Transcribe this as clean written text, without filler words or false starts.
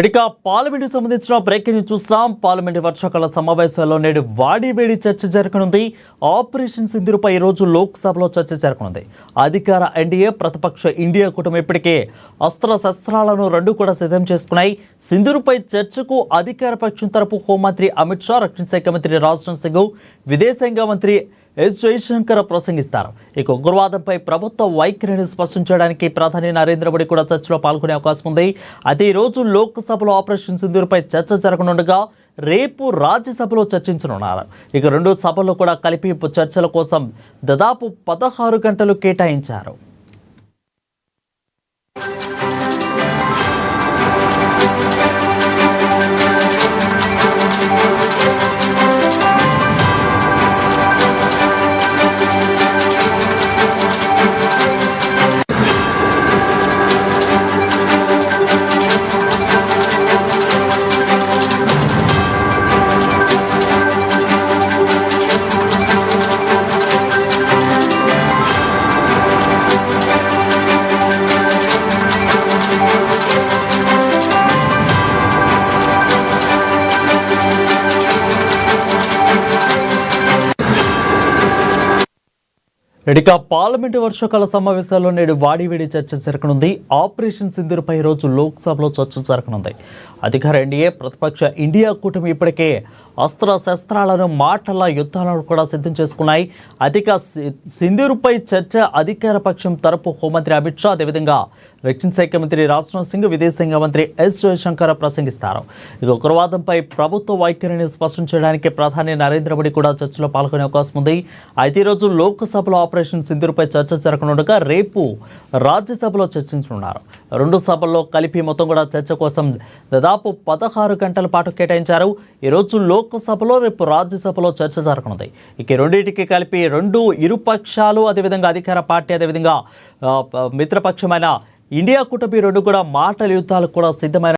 ఇక పార్లమెంట్ సంబంధించిన breaking news చూస్తాం. పార్లమెంట్ వర్షాకాల సమావేశాల్లో నేడు వాడివేడి చర్చ జరగనుంది. ఆపరేషన్ సింధూర్పై ఈరోజు లోక్సభలో చర్చ జరగనుంది. అధికార ఎన్డీఏ, ప్రతిపక్ష ఇండియా కూటమి ఇప్పటికే అస్త్రశస్త్రాలను రెండు కూడా సిద్ధం చేసుకున్నాయి. సింధూర్పై చర్చకు అధికార పక్షం తరపు హోంమంత్రి అమిత్ షా, రక్షణ శాఖ మంత్రి రాజ్నాథ్ సింగ్, విదేశాంగ మంత్రి ఎస్ జయశంకర్ ప్రసంగిస్తారు. ఇక ఉగ్రవాదంపై ప్రభుత్వ వైఖరిని స్పష్టం చేయడానికి ప్రధాని నరేంద్ర మోడీ కూడా చర్చలో పాల్గొనే అవకాశం ఉంది. అయితే ఈ రోజు లోక్సభలో ఆపరేషన్ సింధూర్పై చర్చ జరగనుండగా రేపు రాజ్యసభలో చర్చించనున్నారు. ఇక రెండు సభల్లో కూడా కలిపి చర్చల కోసం దాదాపు 16 గంటలు కేటాయించారు. ఇక పార్లమెంటు వర్షాకాల సమావేశాల్లో నేడు వాడివేడి చర్చ జరగనుంది. ఆపరేషన్ సింధూర్పై రోజు లోక్సభలో చర్చ జరగనుంది. అధికార ఎన్డీఏ, ప్రతిపక్ష ఇండియా కూటమి ఇప్పటికే అస్త్రశస్త్రాలను, మాటల యుద్ధాలను కూడా సిద్ధం చేసుకున్నాయి. అధిక సింధూర్పై చర్చ అధికార పక్షం తరపు హోంమంత్రి అమిత్ షా, అదేవిధంగా రక్షణ శాఖ మంత్రి రాజ్నాథ్ సింగ్, విదేశాంగ మంత్రి ఎస్ జయశంకర్ ప్రసంగిస్తారు. ఇక ఉగ్రవాదంపై ప్రభుత్వ వైఖరిని స్పష్టం చేయడానికి ప్రధాని నరేంద్ర మోడీ కూడా చర్చలో పాల్గొనే అవకాశం ఉంది. అయితే ఈరోజు లోక్సభలో ఆపరేషన్ సింధూర్పై చర్చ జరగనుండగా రేపు రాజ్యసభలో చర్చించనున్నారు. రెండు సభల్లో కలిపి మొత్తం కూడా చర్చ కోసం దాదాపు 16 గంటల పాటు కేటాయించారు. ఈరోజు లోక్సభలో, రేపు రాజ్యసభలో చర్చ జరగనుంది. ఇక రెండింటికి కలిపి ఇరుపక్షాలు, అదేవిధంగా అధికార పార్టీ, అదేవిధంగా మిత్రపక్షమైన ఇండియా కూటమి రెండు కూడా మాటల యుద్ధాలకు కూడా సిద్ధమైన